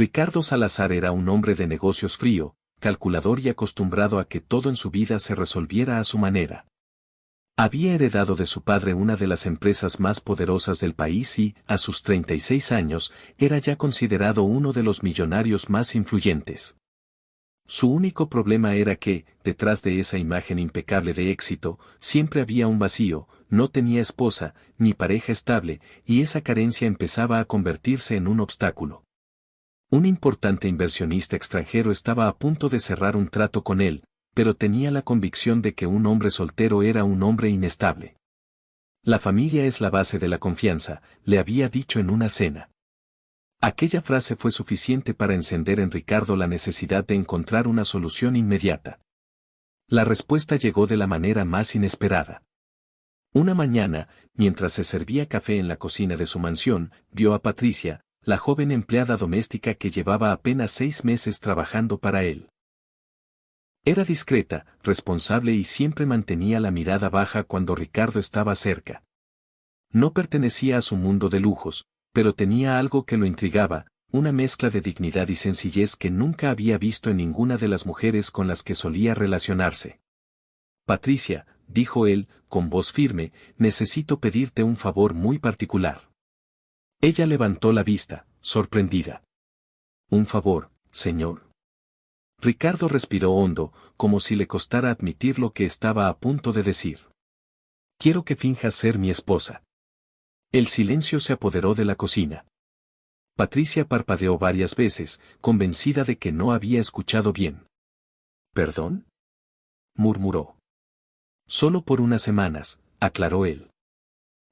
Ricardo Salazar era un hombre de negocios frío, calculador y acostumbrado a que todo en su vida se resolviera a su manera. Había heredado de su padre una de las empresas más poderosas del país y, a sus 36 años, era ya considerado uno de los millonarios más influyentes. Su único problema era que, detrás de esa imagen impecable de éxito, siempre había un vacío, no tenía esposa, ni pareja estable, y esa carencia empezaba a convertirse en un obstáculo. Un importante inversionista extranjero estaba a punto de cerrar un trato con él, pero tenía la convicción de que un hombre soltero era un hombre inestable. La familia es la base de la confianza, le había dicho en una cena. Aquella frase fue suficiente para encender en Ricardo la necesidad de encontrar una solución inmediata. La respuesta llegó de la manera más inesperada. Una mañana, mientras se servía café en la cocina de su mansión, vio a Patricia, la joven empleada doméstica que llevaba apenas 6 meses trabajando para él. Era discreta, responsable y siempre mantenía la mirada baja cuando Ricardo estaba cerca. No pertenecía a su mundo de lujos, pero tenía algo que lo intrigaba, una mezcla de dignidad y sencillez que nunca había visto en ninguna de las mujeres con las que solía relacionarse. Patricia, dijo él, con voz firme, necesito pedirte un favor muy particular. Ella levantó la vista, sorprendida. Un favor, señor. Ricardo respiró hondo, como si le costara admitir lo que estaba a punto de decir. Quiero que finjas ser mi esposa. El silencio se apoderó de la cocina. Patricia parpadeó varias veces, convencida de que no había escuchado bien. ¿Perdón?, murmuró. Solo por unas semanas, aclaró él.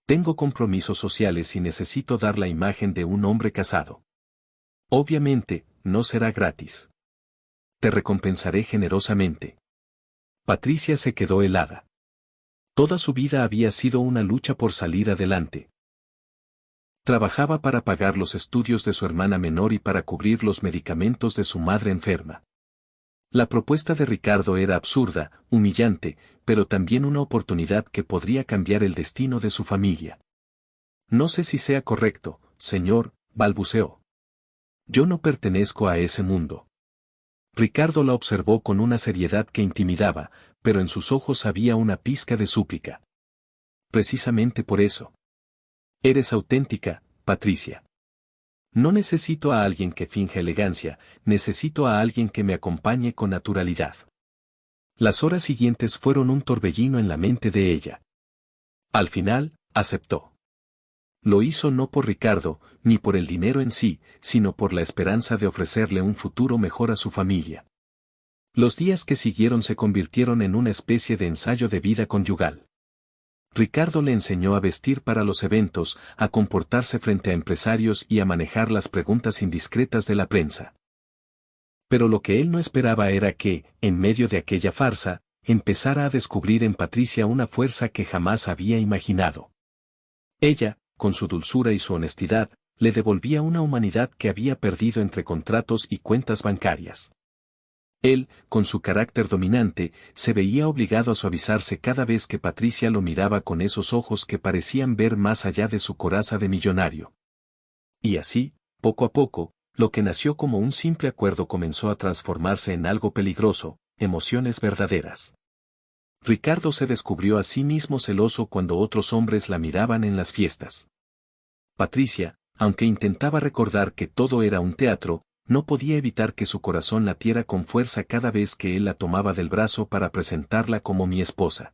Tengo compromisos sociales y necesito dar la imagen de un hombre casado. Obviamente, no será gratis. Te recompensaré generosamente. Patricia se quedó helada. Toda su vida había sido una lucha por salir adelante. Trabajaba para pagar los estudios de su hermana menor y para cubrir los medicamentos de su madre enferma. La propuesta de Ricardo era absurda, humillante, pero también una oportunidad que podría cambiar el destino de su familia. No sé si sea correcto, señor, balbuceó. Yo no pertenezco a ese mundo. Ricardo la observó con una seriedad que intimidaba, pero en sus ojos había una pizca de súplica. Precisamente por eso. Eres auténtica, Patricia. No necesito a alguien que finja elegancia, necesito a alguien que me acompañe con naturalidad. Las horas siguientes fueron un torbellino en la mente de ella. Al final, aceptó. Lo hizo no por Ricardo, ni por el dinero en sí, sino por la esperanza de ofrecerle un futuro mejor a su familia. Los días que siguieron se convirtieron en una especie de ensayo de vida conyugal. Ricardo le enseñó a vestir para los eventos, a comportarse frente a empresarios y a manejar las preguntas indiscretas de la prensa. Pero lo que él no esperaba era que, en medio de aquella farsa, empezara a descubrir en Patricia una fuerza que jamás había imaginado. Ella, con su dulzura y su honestidad, le devolvía una humanidad que había perdido entre contratos y cuentas bancarias. Él, con su carácter dominante, se veía obligado a suavizarse cada vez que Patricia lo miraba con esos ojos que parecían ver más allá de su coraza de millonario. Y así, poco a poco, lo que nació como un simple acuerdo comenzó a transformarse en algo peligroso, emociones verdaderas. Ricardo se descubrió a sí mismo celoso cuando otros hombres la miraban en las fiestas. Patricia, aunque intentaba recordar que todo era un teatro, no podía evitar que su corazón latiera con fuerza cada vez que él la tomaba del brazo para presentarla como mi esposa.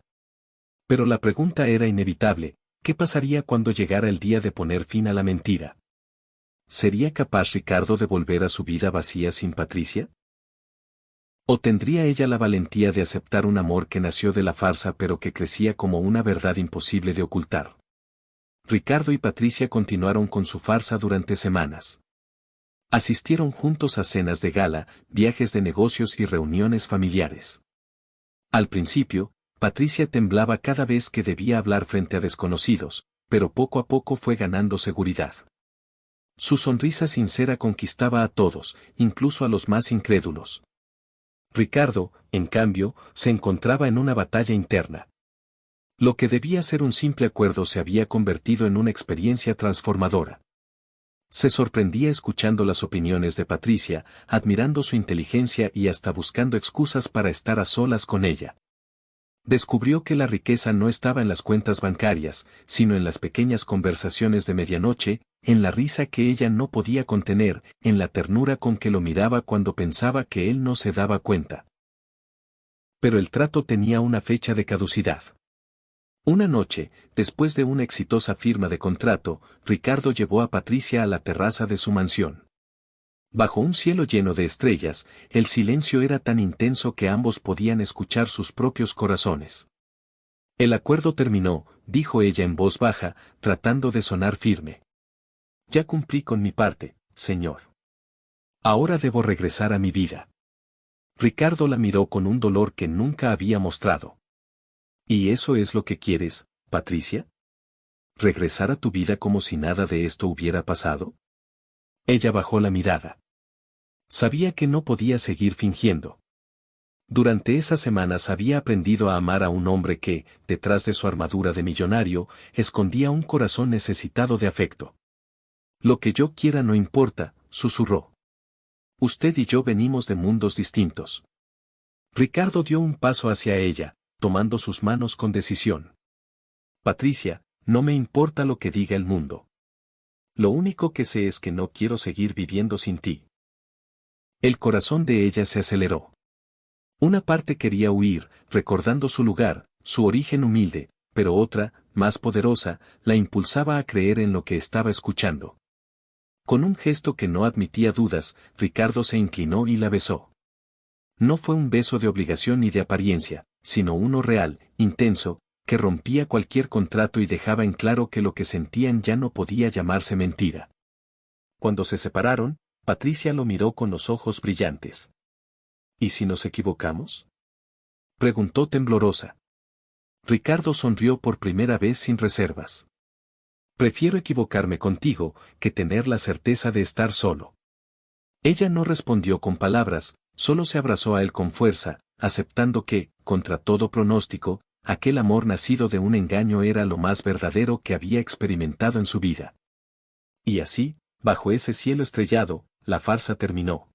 Pero la pregunta era inevitable, ¿qué pasaría cuando llegara el día de poner fin a la mentira? ¿Sería capaz Ricardo de volver a su vida vacía sin Patricia? ¿O tendría ella la valentía de aceptar un amor que nació de la farsa pero que crecía como una verdad imposible de ocultar? Ricardo y Patricia continuaron con su farsa durante semanas. Asistieron juntos a cenas de gala, viajes de negocios y reuniones familiares. Al principio, Patricia temblaba cada vez que debía hablar frente a desconocidos, pero poco a poco fue ganando seguridad. Su sonrisa sincera conquistaba a todos, incluso a los más incrédulos. Ricardo, en cambio, se encontraba en una batalla interna. Lo que debía ser un simple acuerdo se había convertido en una experiencia transformadora. Se sorprendía escuchando las opiniones de Patricia, admirando su inteligencia y hasta buscando excusas para estar a solas con ella. Descubrió que la riqueza no estaba en las cuentas bancarias, sino en las pequeñas conversaciones de medianoche, en la risa que ella no podía contener, en la ternura con que lo miraba cuando pensaba que él no se daba cuenta. Pero el trato tenía una fecha de caducidad. Una noche, después de una exitosa firma de contrato, Ricardo llevó a Patricia a la terraza de su mansión. Bajo un cielo lleno de estrellas, el silencio era tan intenso que ambos podían escuchar sus propios corazones. El acuerdo terminó, dijo ella en voz baja, tratando de sonar firme. Ya cumplí con mi parte, señor. Ahora debo regresar a mi vida. Ricardo la miró con un dolor que nunca había mostrado. ¿Y eso es lo que quieres, Patricia? ¿Regresar a tu vida como si nada de esto hubiera pasado? Ella bajó la mirada. Sabía que no podía seguir fingiendo. Durante esas semanas había aprendido a amar a un hombre que, detrás de su armadura de millonario, escondía un corazón necesitado de afecto. Lo que yo quiera no importa, susurró. Usted y yo venimos de mundos distintos. Ricardo dio un paso hacia ella, tomando sus manos con decisión. Patricia, no me importa lo que diga el mundo. Lo único que sé es que no quiero seguir viviendo sin ti. El corazón de ella se aceleró. Una parte quería huir, recordando su lugar, su origen humilde, pero otra, más poderosa, la impulsaba a creer en lo que estaba escuchando. Con un gesto que no admitía dudas, Ricardo se inclinó y la besó. No fue un beso de obligación ni de apariencia, sino uno real, intenso, que rompía cualquier contrato y dejaba en claro que lo que sentían ya no podía llamarse mentira. Cuando se separaron, Patricia lo miró con los ojos brillantes. ¿Y si nos equivocamos?, preguntó temblorosa. Ricardo sonrió por primera vez sin reservas. Prefiero equivocarme contigo, que tener la certeza de estar solo. Ella no respondió con palabras, solo se abrazó a él con fuerza, aceptando que, contra todo pronóstico, aquel amor nacido de un engaño era lo más verdadero que había experimentado en su vida. Y así, bajo ese cielo estrellado, la farsa terminó.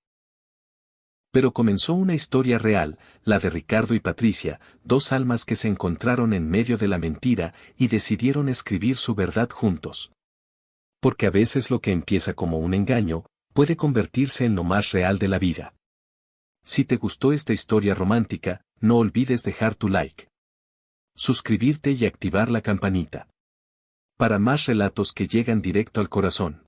Pero comenzó una historia real, la de Ricardo y Patricia, dos almas que se encontraron en medio de la mentira y decidieron escribir su verdad juntos. Porque a veces lo que empieza como un engaño, puede convertirse en lo más real de la vida. Si te gustó esta historia romántica, no olvides dejar tu like, suscribirte y activar la campanita. Para más relatos que llegan directo al corazón.